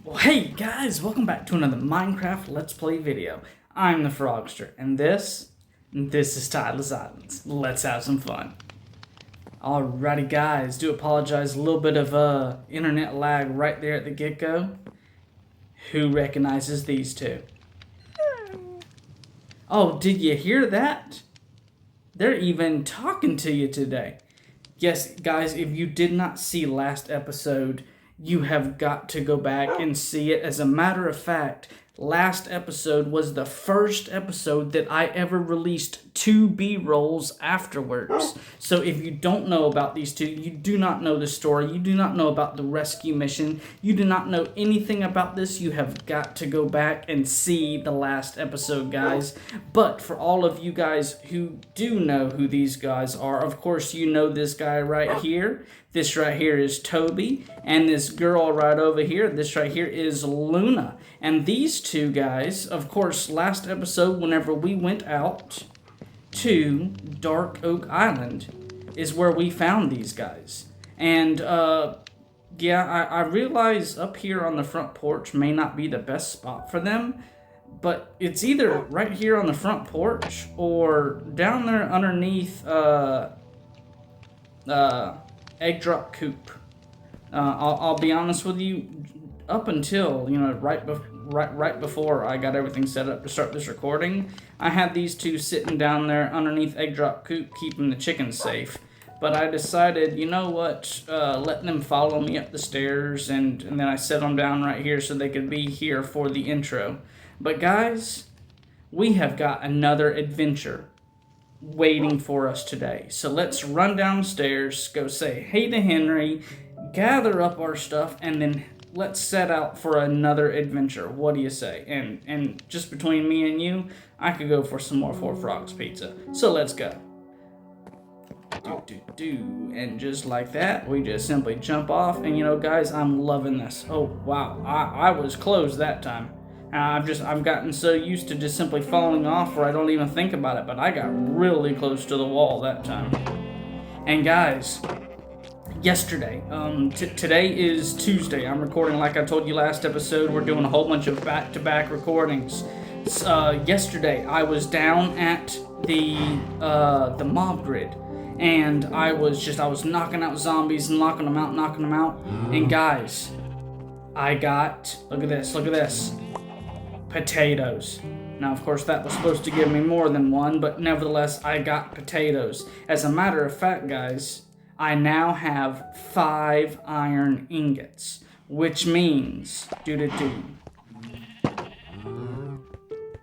Well, hey guys, welcome back to another Minecraft Let's Play video. I'm the Frogster, and this is Tideless Islands. Let's have some fun. Alrighty guys, do apologize, a little bit of internet lag right there at the get-go. Who recognizes these two? Oh, did you hear that? They're even talking to you today. Yes, guys, if you did not see last episode, you have got to go back and see it. As a matter of fact, last episode was the first episode that I ever released 2 B-rolls afterwards. So if you don't know about these two, you do not know the story, you do not know about the rescue mission, you do not know anything about this, you have got to go back and see the last episode, guys. But for all of you guys who do know who these guys are, of course you know this guy right here. This right here is Toby, and this girl right over here, this right here is Luna. And these two guys, of course, last episode, whenever we went out to Dark Oak Island, is where we found these guys. And, yeah, I realize up here on the front porch may not be the best spot for them, but it's either right here on the front porch or down there underneath, egg drop coop. I'll be honest with you, up until, you know, right before I got everything set up to start this recording, I had these two sitting down there underneath egg drop coop keeping the chickens safe. But I decided, you know what, let them follow me up the stairs, and then I set them down right here so they could be here for the intro. But guys, we have got another adventure waiting for us today. So let's run downstairs, go say hey to Henry, gather up our stuff, and then let's set out for another adventure. What do you say? And just between me and you, I could go for some more Four Frogs pizza. So let's go. And just like that, we just simply jump off. And you know, guys, I'm loving this. Oh wow, I was close that time. I've gotten so used to just simply falling off where I don't even think about it, but I got really close to the wall that time. And guys, yesterday, today is Tuesday. I'm recording like I told you last episode. We're doing a whole bunch of back-to-back recordings. Yesterday, I was down at the mob grid, and I was knocking out zombies and knocking them out. And guys, I got, look at this. Potatoes. Now, of course, that was supposed to give me more than one, but nevertheless, I got potatoes. As a matter of fact, guys, I now have 5 iron ingots, which means,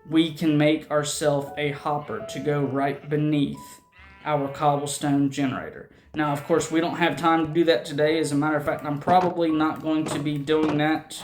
we can make ourselves a hopper to go right beneath our cobblestone generator. Now, of course, we don't have time to do that today. As a matter of fact, I'm probably not going to be doing that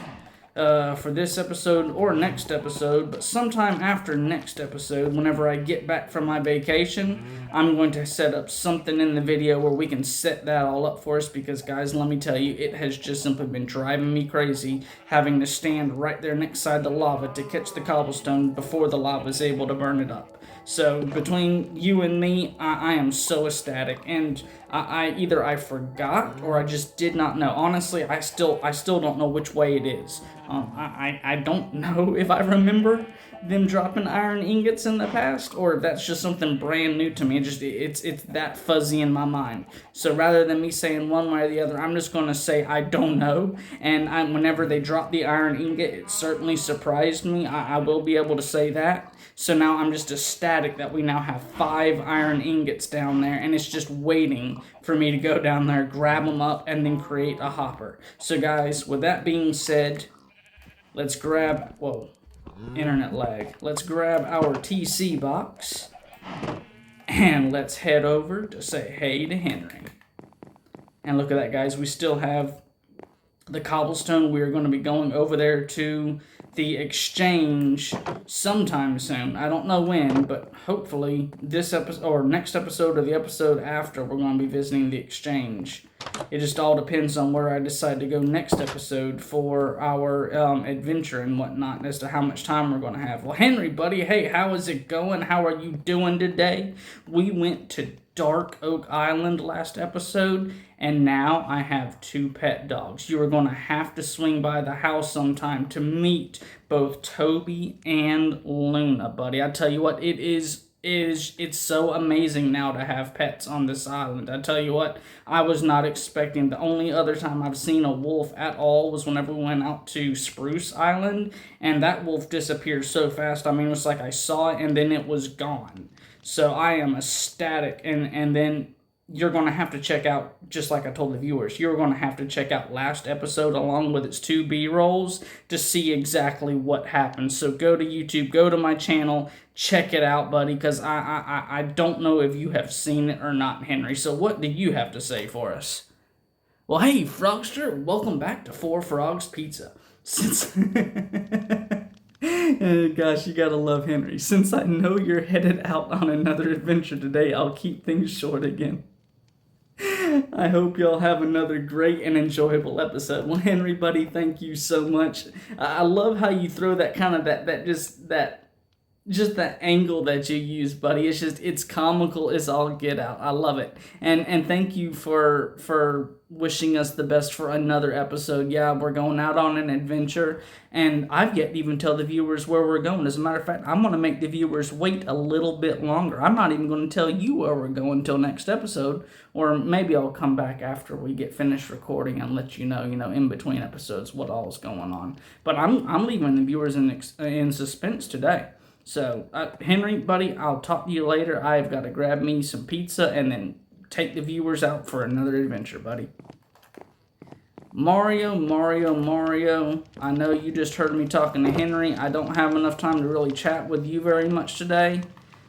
for this episode or next episode, but sometime after next episode, whenever I get back from my vacation, I'm going to set up something in the video where we can set that all up for us, because guys, let me tell you, it has just simply been driving me crazy having to stand right there next side the lava to catch the cobblestone before the lava is able to burn it up. So between you and me, I am so ecstatic, and I forgot or I just did not know. Honestly, I still don't know which way it is. I don't know if I remember them dropping iron ingots in the past, or if that's just something brand new to me. It's that fuzzy in my mind. So rather than me saying one way or the other, I'm just going to say I don't know. And whenever they dropped the iron ingot, it certainly surprised me. I will be able to say that. So now I'm just ecstatic that we now have 5 iron ingots down there, and it's just waiting for me to go down there, grab them up, and then create a hopper. So guys, with that being said, let's grab, internet lag. Let's grab our TC box, and let's head over to say hey to Henry. And look at that, guys, we still have the cobblestone. We're going to be going over there to the exchange sometime soon. I don't know when, but hopefully this episode or next episode or the episode after, we're going to be visiting the exchange. It just all depends on where I decide to go next episode for our adventure and whatnot, as to how much time we're going to have. Well, Henry, buddy, hey, how is it going? How are you doing today? We went to Dark Oak Island last episode, And now I have 2 pet dogs. You are going to have to swing by the house sometime to meet both Toby and Luna, buddy. I tell you what, it's so amazing now to have pets on this island. I tell you what, I was not expecting. The only other time I've seen a wolf at all was whenever we went out to Spruce Island, and that wolf disappeared so fast. I mean, it was like I saw it and then it was gone. So I am ecstatic, and then you're going to have to check out, just like I told the viewers, you're going to have to check out last episode along with its 2 B-rolls to see exactly what happened. So go to YouTube, go to my channel, check it out, buddy, because I don't know if you have seen it or not, Henry. So what do you have to say for us? Well, hey, Frogster, welcome back to 4 Frogs Pizza. Since... Gosh, you gotta love Henry. Since I know you're headed out on another adventure today, I'll keep things short again. I hope y'all have another great and enjoyable episode. Well, Henry, buddy, thank you so much. I love how you throw that kind of just that angle that you use, buddy. It's comical as all get out. I love it. And thank you for wishing us the best for another episode. Yeah, we're going out on an adventure, and I've yet to even tell the viewers where we're going. As a matter of fact, I'm going to make the viewers wait a little bit longer. I'm not even going to tell you where we're going until next episode, or maybe I'll come back after we get finished recording and let you know, in between episodes what all is going on. But I'm leaving the viewers in suspense today. So, Henry, buddy, I'll talk to you later. I've got to grab me some pizza and then take the viewers out for another adventure, buddy. Mario. I know you just heard me talking to Henry. I don't have enough time to really chat with you very much today.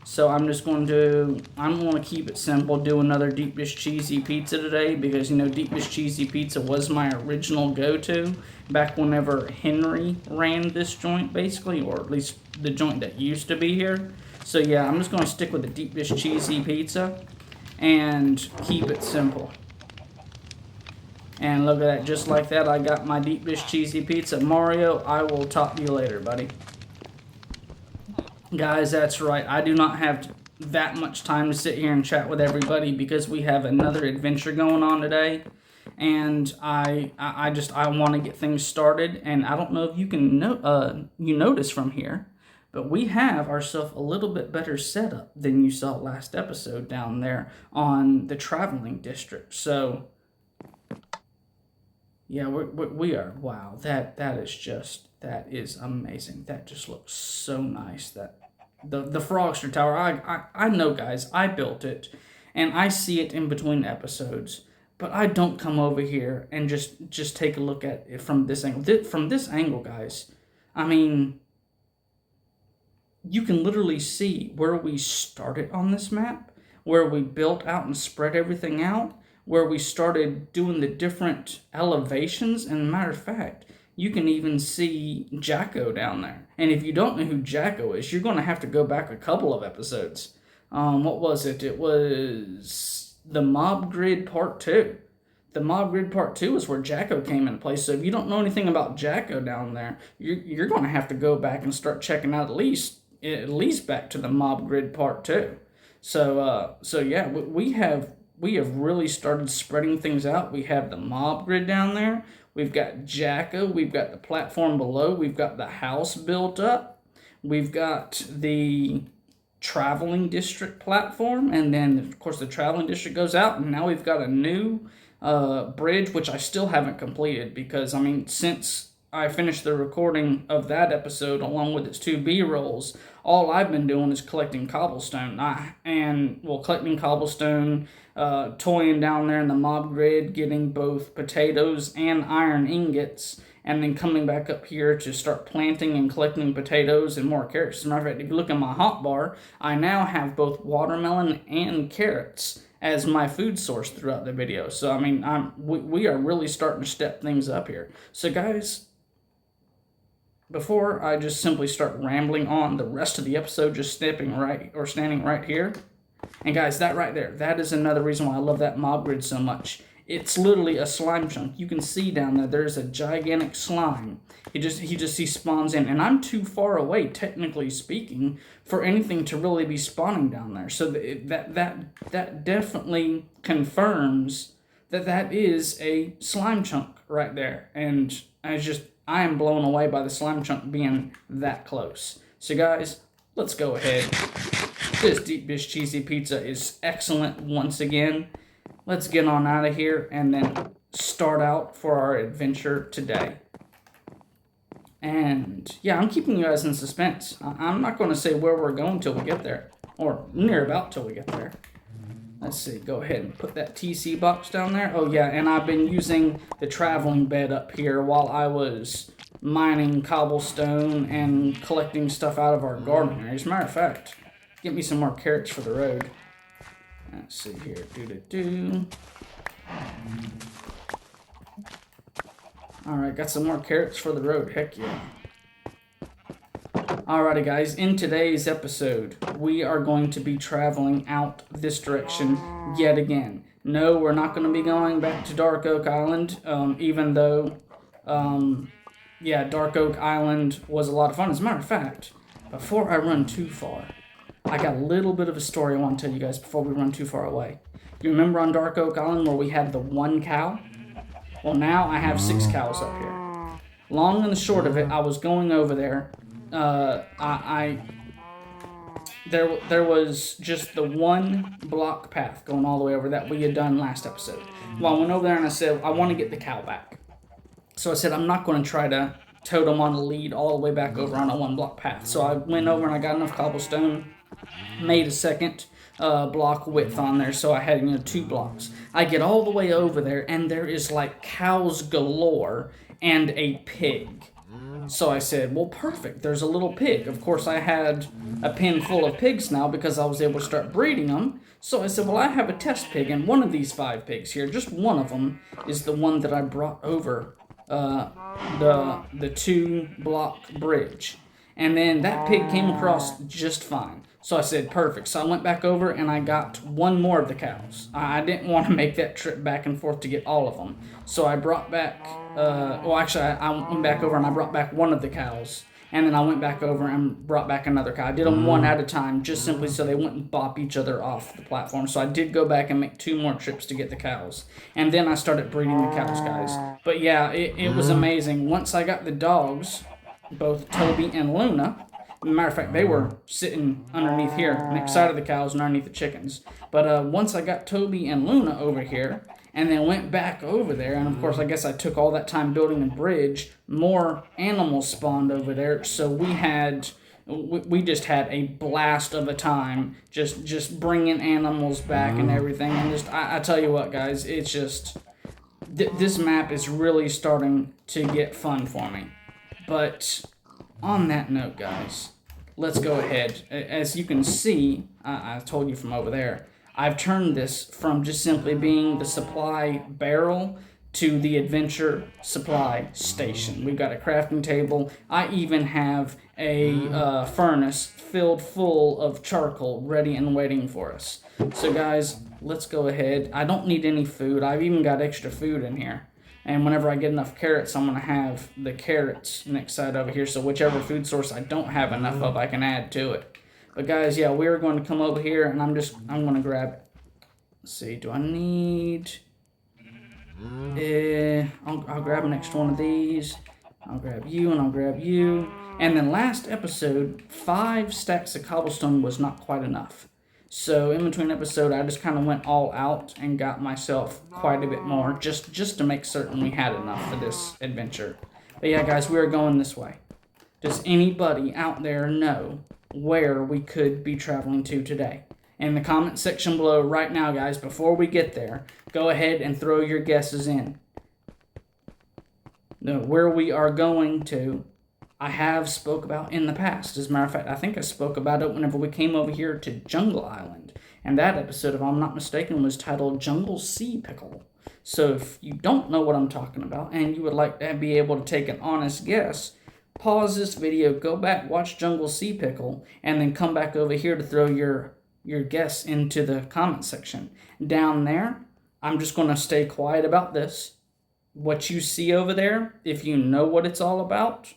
So I'm going to keep it simple, do another deep dish cheesy pizza today, because, deep dish cheesy pizza was my original go-to back whenever Henry ran this joint, basically, or at least the joint that used to be here. So yeah, I'm just going to stick with the deep dish cheesy pizza and keep it simple. And look at that, just like that, I got my deep dish cheesy pizza. Mario, I will talk to you later, buddy. Guys, that's right. I do not have that much time to sit here and chat with everybody because we have another adventure going on today. And I want to get things started. And I don't know if you can notice from here, but we have ourselves a little bit better setup than you saw last episode down there on the traveling district. So yeah, we are. Wow, that is amazing. That just looks so nice. That the Frogster Tower. I know, guys. I built it, and I see it in between episodes. But I don't come over here and just take a look at it from this angle. From this angle, guys, I mean, you can literally see where we started on this map, where we built out and spread everything out, where we started doing the different elevations. And matter of fact, you can even see Jacko down there. And if you don't know who Jacko is, you're going to have to go back a couple of episodes. What was it? It was the Mob Grid Part 2. The Mob Grid Part 2 is where Jacko came into place. So if you don't know anything about Jacko down there, you're going to have to go back and start checking out at least back to the Mob Grid Part 2. So yeah, we have really started spreading things out. We have the Mob Grid down there. We've got Jacko. We've got the platform below. We've got the house built up. We've got the traveling district platform. And then, of course, the traveling district goes out. And now we've got a new bridge, which I still haven't completed because, I mean, since I finished the recording of that episode along with its 2 B-rolls, all I've been doing is collecting cobblestone. Collecting cobblestone, toying down there in the Mob Grid, getting both potatoes and iron ingots, and then coming back up here to start planting and collecting potatoes and more carrots. As a matter of fact, if you look at my hotbar, I now have both watermelon and carrots as my food source throughout the video. So, I mean, we are really starting to step things up here. So, guys, before I just simply start rambling on the rest of the episode, just standing right here. And guys, that right there, that is another reason why I love that Mob Grid so much. It's literally a slime chunk. You can see down there, there's a gigantic slime. He spawns in, and I'm too far away, technically speaking, for anything to really be spawning down there. So that definitely confirms that is a slime chunk right there. And I am blown away by the slime chunk being that close. So guys, let's go ahead. This deep dish cheesy pizza is excellent once again. Let's get on out of here and then start out for our adventure today. And yeah, I'm keeping you guys in suspense. I'm not going to say where we're going till we get there, or near about till we get there. Let's see, go ahead and put that TC box down there. Oh yeah, and I've been using the traveling bed up here while I was mining cobblestone and collecting stuff out of our garden area. As a matter of fact, get me some more carrots for the road. Let's see here, Alright, got some more carrots for the road, heck yeah. Alrighty guys, in today's episode, we are going to be traveling out this direction yet again. No, we're not going to be going back to Dark Oak Island, even though, yeah, Dark Oak Island was a lot of fun. As a matter of fact, before I run too far, I got a little bit of a story I want to tell you guys before we run too far away. You remember on Dark Oak Island where we had the one cow? Well, now I have 6 cows up here. Long and the short of it, I was going over there. There was just the one block path going all the way over that we had done last episode. Well, I went over there and I said, I want to get the cow back. So I said, I'm not going to try to totem on a lead all the way back over on a one block path. So I went over and I got enough cobblestone, made a second block width on there, so I had 2 blocks. I get all the way over there and there is like cows galore and a pig. So I said, well, perfect, there's a little pig. Of course, I had a pen full of pigs now because I was able to start breeding them. So I said, well, I have a test pig, and one of these 5 pigs here, just one of them, is the one that I brought over the 2 block bridge. And then that pig came across just fine. So I said, perfect. So I went back over and I got 1 more of the cows. I didn't want to make that trip back and forth to get all of them. So I brought back, I went back over and I brought back 1 of the cows. And then I went back over and brought back another cow. I did them one at a time, just simply so they wouldn't bop each other off the platform. So I did go back and make 2 more trips to get the cows. And then I started breeding the cows, guys. But yeah, it was amazing. Once I got the dogs, both Toby and Luna, as a matter of fact, they were sitting underneath here, next side of the cows and underneath the chickens. But once I got Toby and Luna over here, and then went back over there, and of course I guess I took all that time building a bridge, more animals spawned over there, so we just had a blast of a time just bringing animals back and everything. And just I tell you what, guys, it's just this map is really starting to get fun for me. But on that note, guys, let's go ahead. As you can see, I told you from over there, I've turned this from just simply being the supply barrel to the adventure supply station. We've got a crafting table. I even have a furnace filled full of charcoal ready and waiting for us. So guys, let's go ahead. I don't need any food. I've even got extra food in here. And whenever I get enough carrots, I'm going to have the carrots next side over here. So whichever food source I don't have enough of, I can add to it. But guys, yeah, we're going to come over here and I'm going to grab, let's see, do I need, I'll grab an extra one of these. I'll grab you and I'll grab you. And then last episode, 5 stacks of cobblestone was not quite enough. So in between episode, I just kind of went all out and got myself quite a bit more, just to make certain we had enough for this adventure. But yeah, guys, we are going this way. Does anybody out there know where we could be traveling to today? In the comment section below right now, guys, before we get there, go ahead and throw your guesses in. Now, where we are going to, I have spoke about in the past. As a matter of fact, I think I spoke about it whenever we came over here to Jungle Island. And that episode, if I'm not mistaken, was titled Jungle Sea Pickle. So if you don't know what I'm talking about and you would like to be able to take an honest guess, pause this video, go back, watch Jungle Sea Pickle, and then come back over here to throw your guess into the comment section. Down there, I'm just going to stay quiet about this. What you see over there, if you know what it's all about,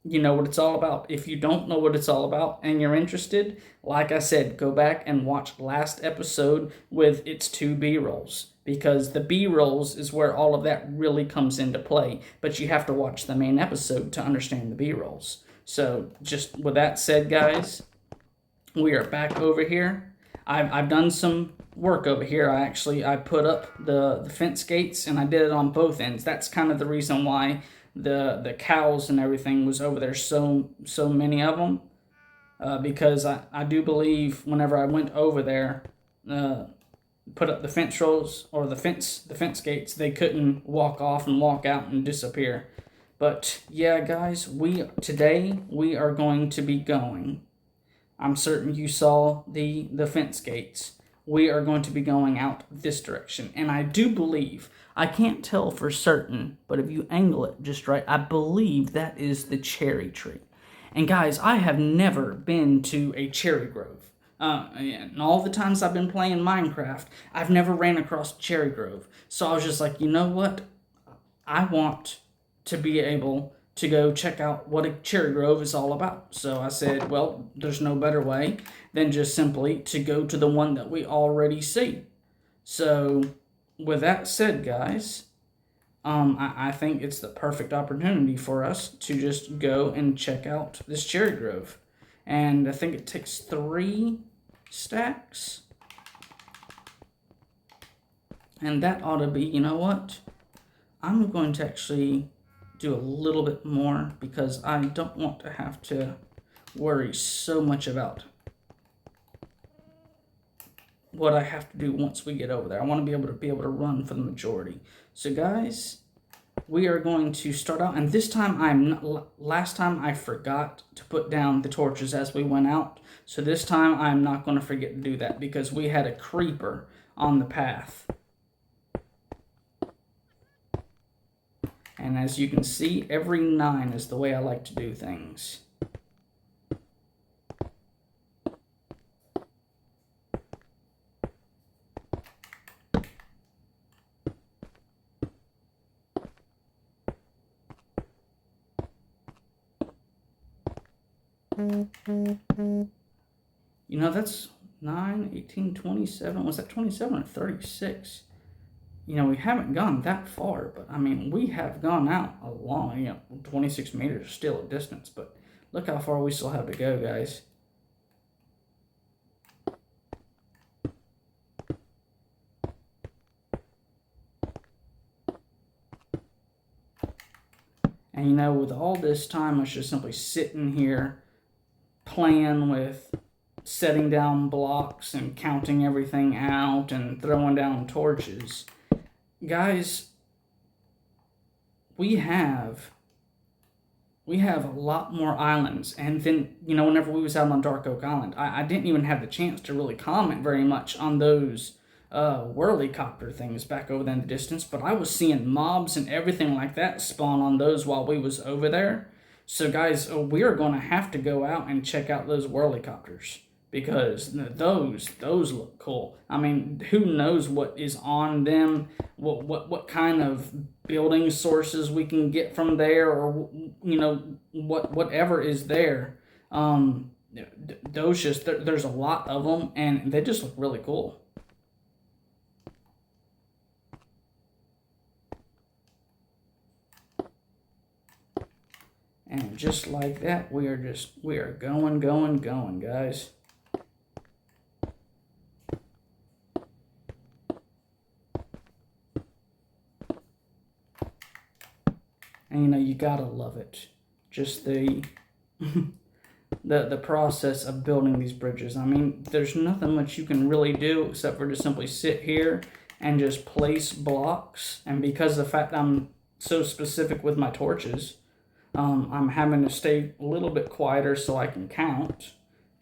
you know what it's all about. If you don't know what it's all about and you're interested, like I said, go back and watch last episode with its 2 B-rolls. because the B-rolls is where all of that really comes into play. But you have to watch the main episode to understand the B-rolls. So just with that said, guys, we are back over here. I've done some work over here. I put up the fence gates, and I did it on both ends. That's kind of the reason why the cows and everything was over there, so many of them, because I do believe whenever I went over there, put up the fence rows or the fence gates, they couldn't walk off and walk out and disappear. But yeah, guys, today we are going to be going. I'm certain you saw the fence gates. We are going to be going out this direction. And I do believe, I can't tell for certain, but if you angle it just right, I believe that is the cherry tree. And guys, I have never been to a cherry grove. And all the times I've been playing Minecraft, I've never ran across a cherry grove. So I was just like, you know what? I want to be able to go check out what a cherry grove is all about. So I said, well, there's no better way than just simply to go to the one that we already see. So with that said, guys, I think it's the perfect opportunity for us to just go and check out this cherry grove. And I think it takes 3 stacks. And that ought to be, you know what? I'm going to actually do a little bit more because I don't want to have to worry so much about what I have to do once we get over there. I want to be able to run for the majority. So guys, we are going to start out, and this time last time I forgot to put down the torches as we went out. So this time I'm not going to forget to do that because we had a creeper on the path. And as you can see, every 9 is the way I like to do things. You know, that's 9, 18, 27. Was that 27 or 36? You know, we haven't gone that far, but I mean, we have gone out a long, 26 meters is still a distance, but look how far we still have to go, guys. And you know, with all this time, I was just simply sitting here playing with setting down blocks and counting everything out and throwing down torches. Guys, we have a lot more islands, and then, whenever we was out on Dark Oak Island, I didn't even have the chance to really comment very much on those whirly-copter things back over there in the distance, but I was seeing mobs and everything like that spawn on those while we was over there. So guys, we are going to have to go out and check out those whirly-copters, because those look cool. I mean, who knows what is on them, what kind of building sources we can get from there, or whatever is there. Those there's a lot of them, and they just look really cool. And just like that, we are going, guys. And you gotta love it. Just the process of building these bridges. I mean, there's nothing much you can really do except for just simply sit here and just place blocks. And because of the fact I'm so specific with my torches, I'm having to stay a little bit quieter so I can count.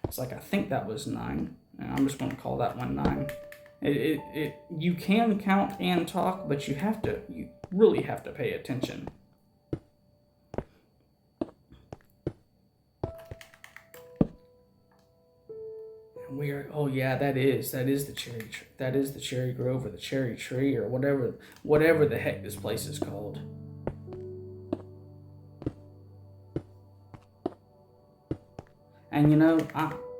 It's like, I think that was 9. And I'm just going to call that one 9. You can count and talk, but you really have to pay attention. Oh yeah, that is the cherry tree. That is the cherry grove or the cherry tree or whatever the heck this place is called. And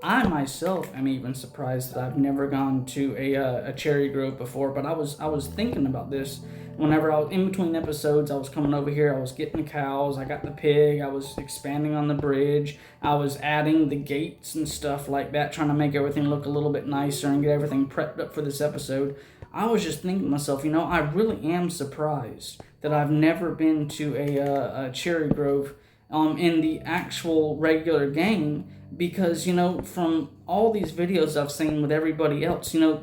I myself am even surprised that I've never gone to a cherry grove before. But I was thinking about this whenever I was in between episodes. I was coming over here. I was getting the cows. I got the pig. I was expanding on the bridge. I was adding the gates and stuff like that, trying to make everything look a little bit nicer and get everything prepped up for this episode. I was just thinking to myself, I really am surprised that I've never been to a cherry grove in the actual regular game, because from all these videos I've seen with everybody else, they're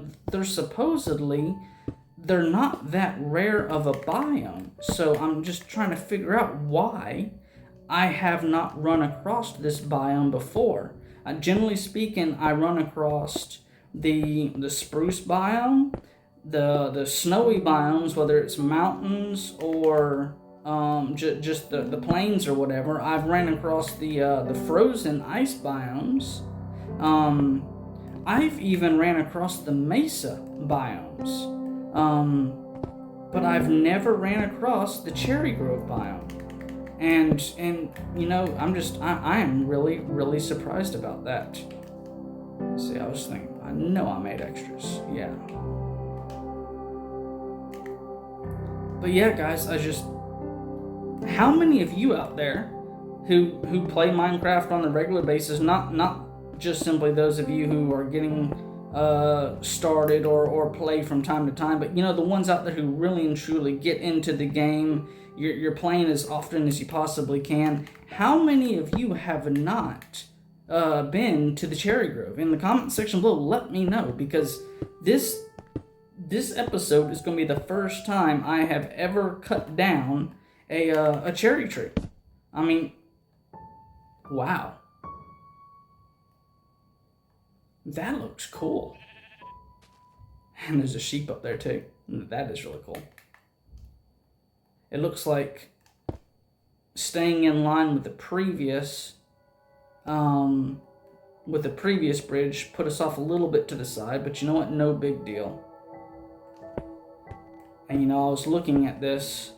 not that rare of a biome. So I'm just trying to figure out why I have not run across this biome before. Generally speaking, I run across the spruce biome, the snowy biomes, whether it's mountains or just the plains or whatever. I've ran across the frozen ice biomes. I've even ran across the mesa biomes. But I've never ran across the cherry grove biome. And I am really, really surprised about that. See, I was thinking, I know I made extras. Yeah. But yeah, guys, how many of you out there who play Minecraft on a regular basis, not just simply those of you who are getting started or play from time to time, but the ones out there who really and truly get into the game, you're playing as often as you possibly can, how many of you have not been to the cherry grove? In the comment section below, let me know, because this episode is going to be the first time I have ever cut down a cherry tree. I mean, wow. That looks cool. And there's a sheep up there too. That is really cool. It looks like staying in line with the previous bridge put us off a little bit to the side, but you know what? No big deal. And I was looking at this.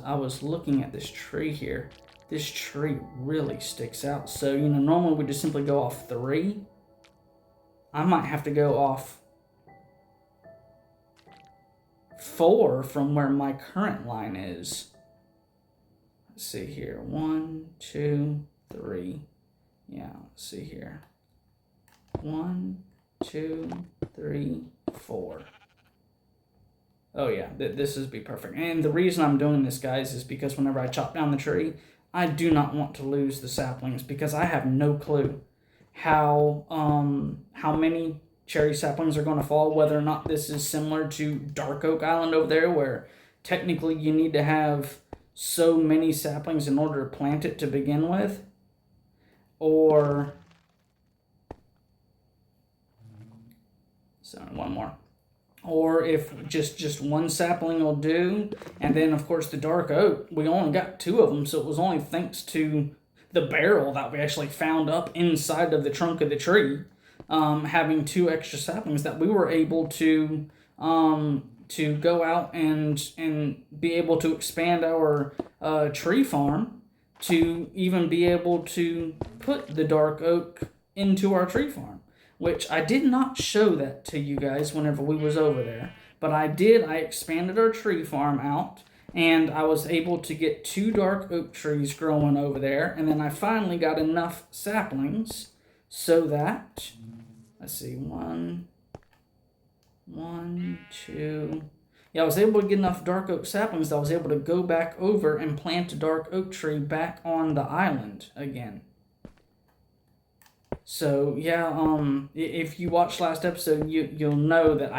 I was looking at this tree here. This tree really sticks out. So, normally we just simply go off 3. I might have to go off 4 from where my current line is. Let's see here. 1, 2, 3. Yeah, let's see here. 1, 2, 3, 4. Oh yeah, this is be perfect. And the reason I'm doing this, guys, is because whenever I chop down the tree, I do not want to lose the saplings, because I have no clue how many cherry saplings are going to fall, whether or not this is similar to Dark Oak Island over there, where technically you need to have so many saplings in order to plant it to begin with, or so one more. Or if just one sapling will do. And then, of course, the dark oak, we only got 2 of them, so it was only thanks to the barrel that we actually found up inside of the trunk of the tree, having 2 extra saplings, that we were able to go out and be able to expand our tree farm to even be able to put the dark oak into our tree farm. Which I did not show that to you guys whenever we was over there. But I did. I expanded our tree farm out, and I was able to get 2 dark oak trees growing over there. And then I finally got enough saplings so that, let's see, 1, 2. Yeah, I was able to get enough dark oak saplings that I was able to go back over and plant a dark oak tree back on the island again. So yeah, if you watched last episode, you'll know that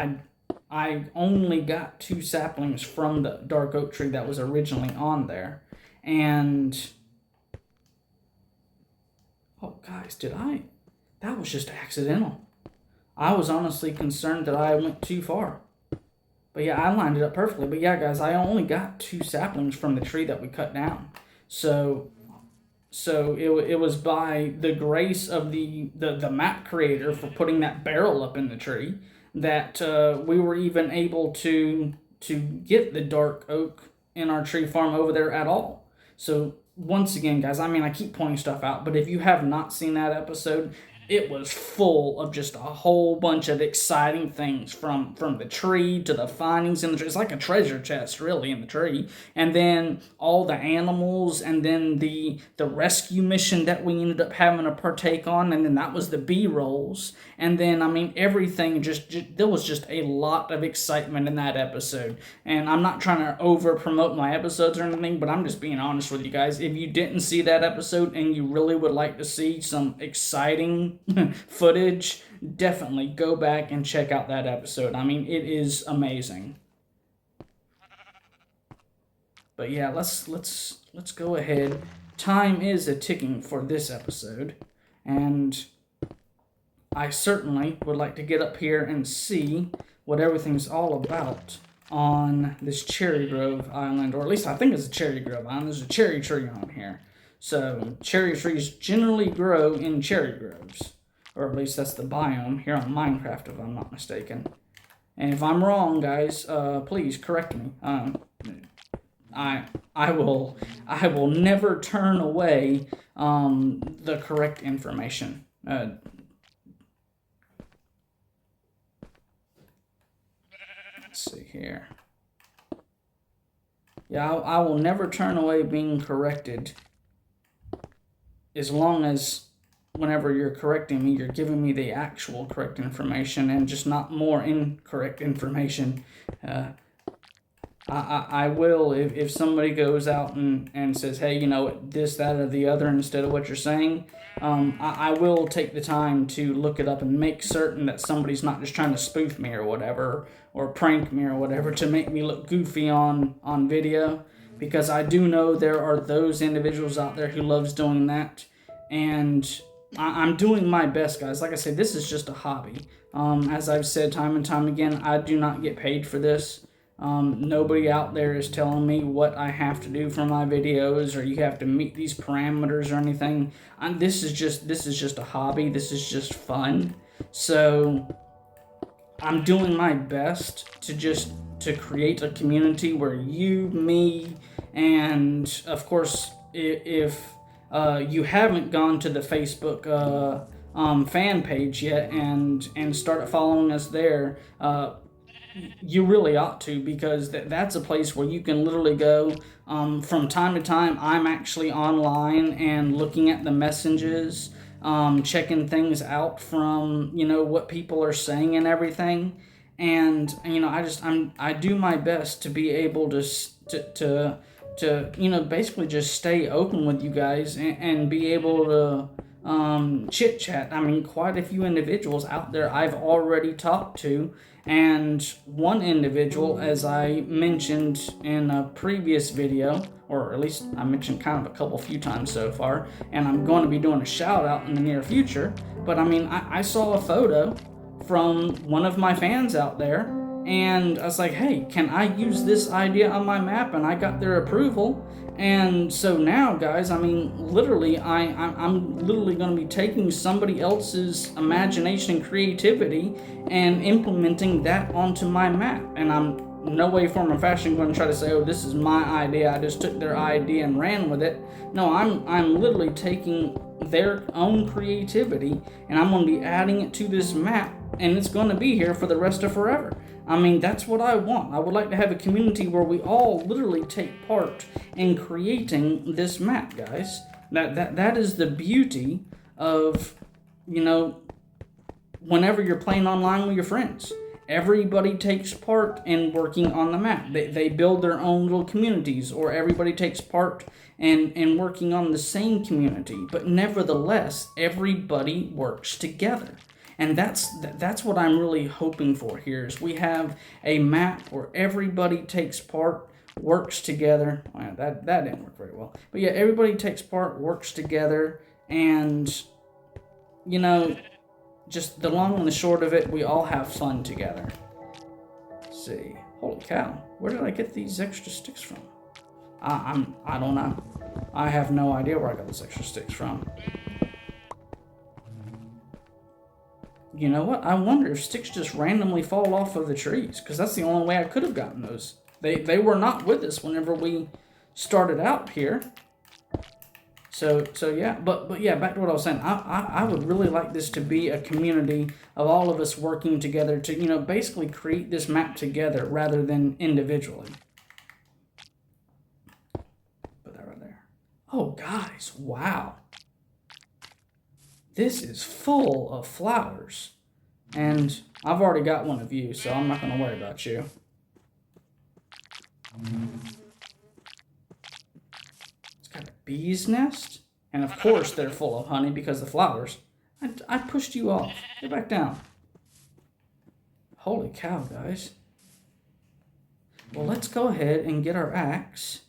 I only got 2 saplings from the dark oak tree that was originally on there, and oh guys, that was just accidental. I was honestly concerned that I went too far, but yeah, I lined it up perfectly. But yeah, guys, I only got 2 saplings from the tree that we cut down, so it was by the grace of the map creator for putting that barrel up in the tree that we were even able to get the dark oak in our tree farm over there at all. So once again, guys, I mean, I keep pointing stuff out, but if you have not seen that episode, it was full of just a whole bunch of exciting things, from the tree to the findings in the tree. It's like a treasure chest, really, in the tree. And then all the animals, and then the rescue mission that we ended up having to partake on, and then that was the B-rolls. And then, I mean, everything there was just a lot of excitement in that episode. And I'm not trying to over-promote my episodes or anything, but I'm just being honest with you guys. If you didn't see that episode and you really would like to see some exciting footage, definitely go back and check out that episode. I mean, it is amazing. But yeah, let's go ahead. Time is a ticking for this episode, and I certainly would like to get up here and see what everything's all about on this Cherry Grove Island, or at least I think it's a Cherry Grove Island. There's a cherry tree on here. So, cherry trees generally grow in cherry groves. Or at least that's the biome here on Minecraft, if I'm not mistaken. And if I'm wrong, guys, please correct me. I will never turn away the correct information. Let's see here. Yeah, I will never turn away being corrected, as long as whenever you're correcting me, you're giving me the actual correct information and just not more incorrect information. I will, if somebody goes out and says, hey, you know, this, that, or the other instead of what you're saying, I will take the time to look it up and make certain that somebody's not just trying to spoof me or whatever, or prank me or whatever to make me look goofy on video. Because I do know there are those individuals out there who loves doing that, and I'm doing my best, guys. Like I said, this is just a hobby. As I've said time and time again, I do not get paid for this. Nobody out there is telling me what I have to do for my videos, or you have to meet these parameters or anything. This is just a hobby. This is just fun. So I'm doing my best to create a community where you, me, and of course, if you haven't gone to the Facebook fan page yet and started following us there, you really ought to, because that's a place where you can literally go. From time to time, I'm actually online and looking at the messages, checking things out from, you know, what people are saying and everything. And, you know, I do my best to be able to you know, basically just stay open with you guys and be able to chit chat. I mean, quite a few individuals out there I've already talked to, and one individual, as I mentioned in a previous video, or at least I mentioned kind of a few times so far, and I'm going to be doing a shout out in the near future, but I mean, I saw a photo from one of my fans out there, and I was like, hey, can I use this idea on my map? And I got their approval. And so now, guys, I mean, literally, I'm literally going to be taking somebody else's imagination and creativity and implementing that onto my map. And I'm no way, form, or fashion going to try to say, oh, this is my idea, I just took their idea and ran with it. No, I'm literally taking their own creativity, and I'm going to be adding it to this map, and it's going to be here for the rest of forever. I mean, that's what I want. I would like to have a community where we all literally take part in creating this map, guys. That is the beauty of, you know, whenever you're playing online with your friends. Everybody takes part in working on the map. They build their own little communities, or everybody takes part in working on the same community. But nevertheless, everybody works together. And that's what I'm really hoping for here, is we have a map where everybody takes part, works together. Well, that didn't work very well. But yeah, everybody takes part, works together, and, you know, just the long and the short of it, we all have fun together. Let's see. Holy cow. Where did I get these extra sticks from? I don't know. I have no idea where I got those extra sticks from. You know what? I wonder if sticks just randomly fall off of the trees, because that's the only way I could have gotten those. They were not with us whenever we started out here. So yeah, but yeah, back to what I was saying. I would really like this to be a community of all of us working together to, you know, basically create this map together rather than individually. Put that right there. Oh, guys, wow. This is full of flowers. And I've already got one of you, so I'm not going to worry about you. It's got a bee's nest. And of course they're full of honey because of the flowers. I pushed you off. Get back down. Holy cow, guys. Well, let's go ahead and get our axe.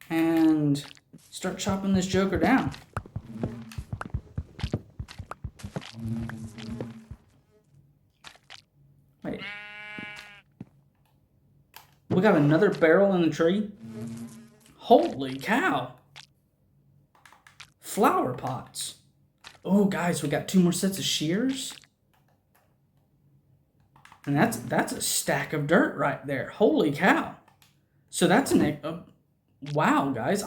And start chopping this joker down. Wait. We got another barrel in the tree? Holy cow. Flower pots. Oh, guys, we got 2 more sets of shears. And that's a stack of dirt right there. Holy cow. So that's wow, guys.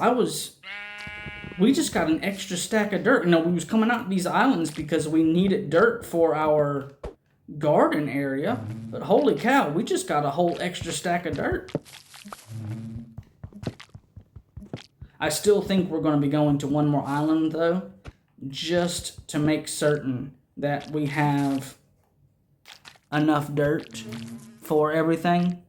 We just got an extra stack of dirt. You know, we was coming out these islands because we needed dirt for our garden area. But holy cow, we just got a whole extra stack of dirt. I still think we're going to be going to one more island, though, just to make certain that we have enough dirt for everything.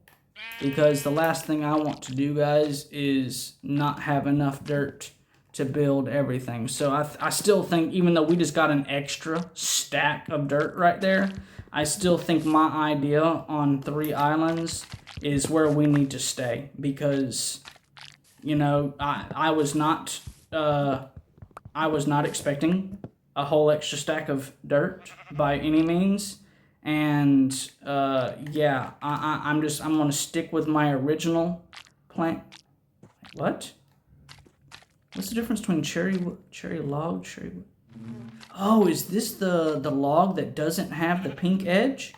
Because the last thing I want to do, guys, is not have enough dirt to build everything. So I still think, even though we just got an extra stack of dirt right there, I still think my idea on 3 islands is where we need to stay. Because, you know, I was not expecting a whole extra stack of dirt by any means. And yeah, I'm gonna stick with my original plan. What? What's the difference between cherry log? Oh, is this the log that doesn't have the pink edge?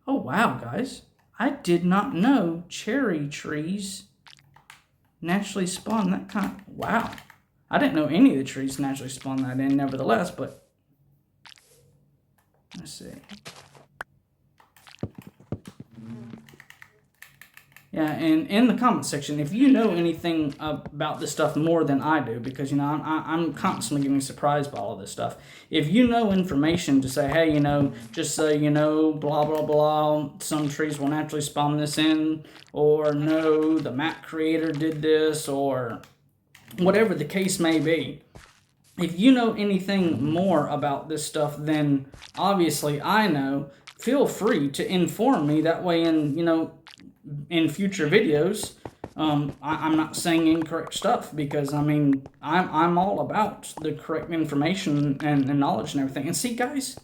Oh wow, guys, I did not know cherry trees naturally spawn that kind. Wow, I didn't know any of the trees naturally spawn that in. Nevertheless, but let's see. Yeah, and in the comment section, if you know anything about this stuff more than I do, because, you know, I'm constantly getting surprised by all of this stuff. If you know information to say, hey, you know, just say, you know, blah, blah, blah, some trees will naturally spawn this in, or no, the map creator did this, or whatever the case may be. If you know anything more about this stuff than obviously I know, feel free to inform me. That way, in future videos, I'm not saying incorrect stuff, because I mean I'm all about the correct information and knowledge and everything. And see, guys,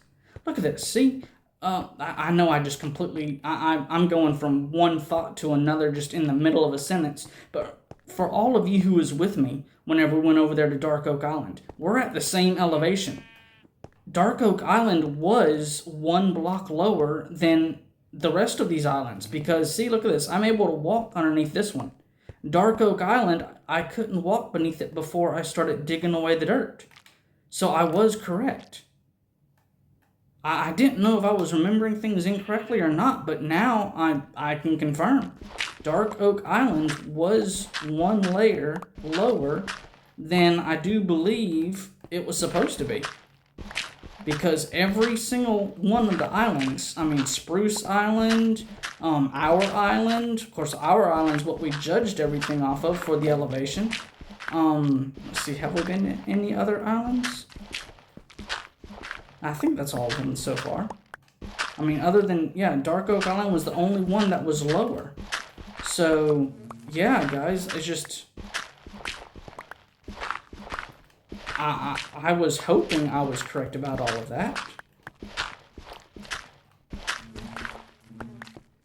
look at this. See, I know I just completely I'm going from one thought to another just in the middle of a sentence. But for all of you who was with me whenever we went over there to Dark Oak Island, we're at the same elevation. Dark Oak Island was 1 block lower than the rest of these islands, because see, look at this, I'm able to walk underneath this one. Dark Oak Island, I couldn't walk beneath it before I started digging away the dirt. So I was correct. I didn't know if I was remembering things incorrectly or not, but now I can confirm. Dark Oak Island was 1 layer lower than I do believe it was supposed to be. Because every single one of the islands, I mean, Spruce Island, our island, of course, our island is what we judged everything off of for the elevation. Let's see, have we been to any other islands? I think that's all of them so far. I mean, other than, yeah, Dark Oak Island was the only one that was lower. So, yeah, guys, it's just... I was hoping I was correct about all of that.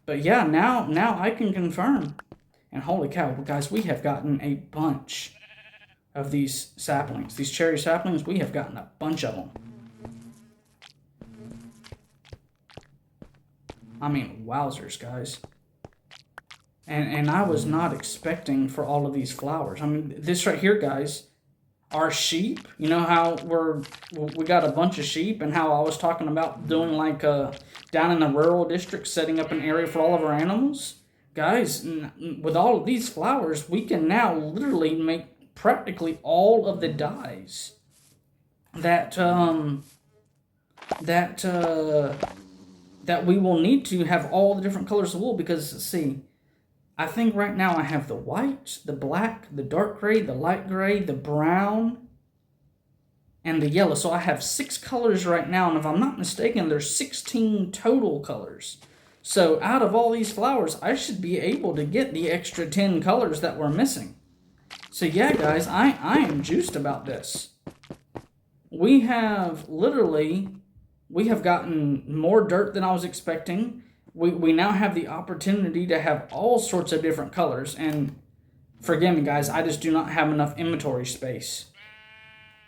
But yeah, now I can confirm. And holy cow, guys, we have gotten a bunch of these saplings. These cherry saplings, we have gotten a bunch of them. I mean, wowzers, guys. And I was not expecting for all of these flowers. I mean, this right here, guys, are sheep. You know how we got a bunch of sheep, and how I was talking about doing like down in the rural district, setting up an area for all of our animals? Guys, with all of these flowers, we can now literally make practically all of the dyes that that we will need to have all the different colors of wool. Because, see, I think right now I have the white, the black, the dark gray, the light gray, the brown, and the yellow. So I have 6 colors right now, and if I'm not mistaken, there's 16 total colors. So out of all these flowers, I should be able to get the extra 10 colors that we're missing. So yeah, guys, I am juiced about this. We have gotten more dirt than I was expecting. We now have the opportunity to have all sorts of different colors. And forgive me, guys, I just do not have enough inventory space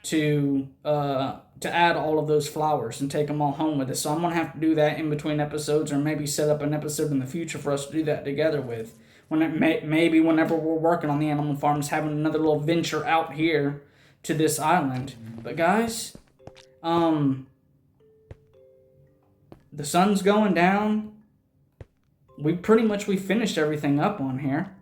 to add all of those flowers and take them all home with us. So I'm going to have to do that in between episodes, or maybe set up an episode in the future for us to do that together with. Maybe whenever we're working on the animal farms, having another little venture out here to this island. But guys, the sun's going down. We finished everything up on here.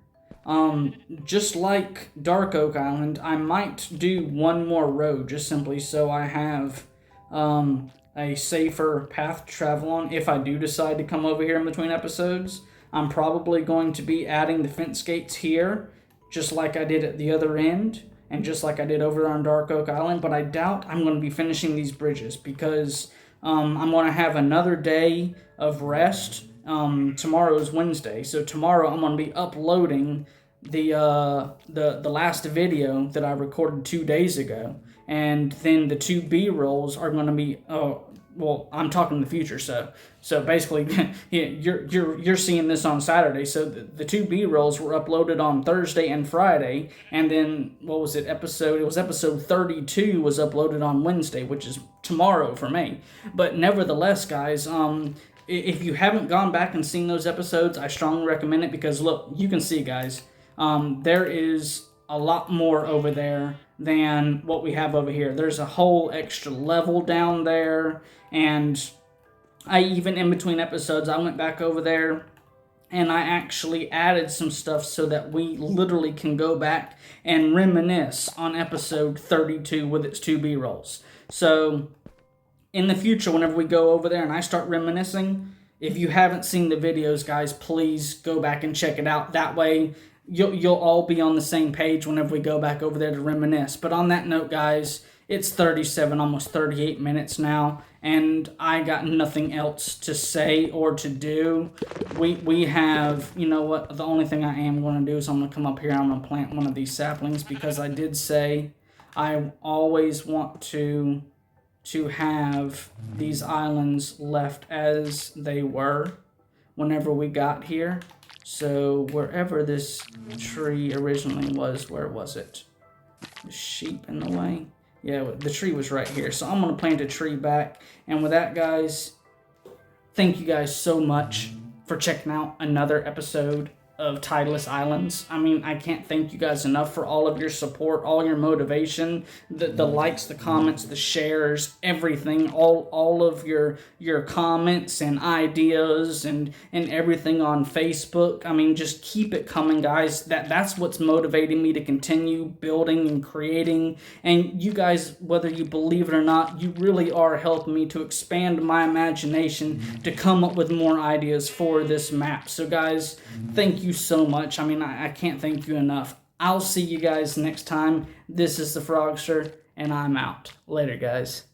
Just like Dark Oak Island, I might do one more road, just simply so I have a safer path to travel on if I do decide to come over here in between episodes. I'm probably going to be adding the fence gates here, just like I did at the other end, and just like I did over on Dark Oak Island, but I doubt I'm going to be finishing these bridges, because I'm going to have another day of rest. Tomorrow is Wednesday, so tomorrow I'm going to be uploading the last video that I recorded 2 days ago, and then the 2 B-rolls are going to be well, I'm talking the future, so basically you're seeing this on Saturday. So the 2 B-rolls were uploaded on Thursday and Friday, and then what was it? Episode 32 was uploaded on Wednesday, which is tomorrow for me. But nevertheless, guys, if you haven't gone back and seen those episodes, I strongly recommend it, because look, you can see, guys, there is a lot more over there than what we have over here. There's a whole extra level down there, and I even, in between episodes, I went back over there and I actually added some stuff so that we literally can go back and reminisce on episode 32 with its 2 B-rolls. So in the future, whenever we go over there and I start reminiscing, if you haven't seen the videos, guys, please go back and check it out. That way you'll all be on the same page whenever we go back over there to reminisce. But on that note, guys, it's 37, almost 38 minutes now, and I got nothing else to say or to do. We have, you know what, the only thing I am going to do is I'm going to come up here and I'm going to plant one of these saplings, because I did say I always want to have these islands left as they were whenever we got here. So wherever this tree originally was, where was it? The sheep in the way? Yeah, the tree was right here. So I'm going to plant a tree back. And with that, guys, thank you guys so much for checking out another episode of Tideless Islands. I mean, I can't thank you guys enough for all of your support, all your motivation, the likes, the comments, the shares, everything, all of your comments and ideas and everything on Facebook. I mean, just keep it coming, guys. That's what's motivating me to continue building and creating. And you guys, whether you believe it or not, you really are helping me to expand my imagination to come up with more ideas for this map. So guys, thank you so much. I mean, I can't thank you enough. I'll see you guys next time. This is the Frogster, and I'm out. Later, guys.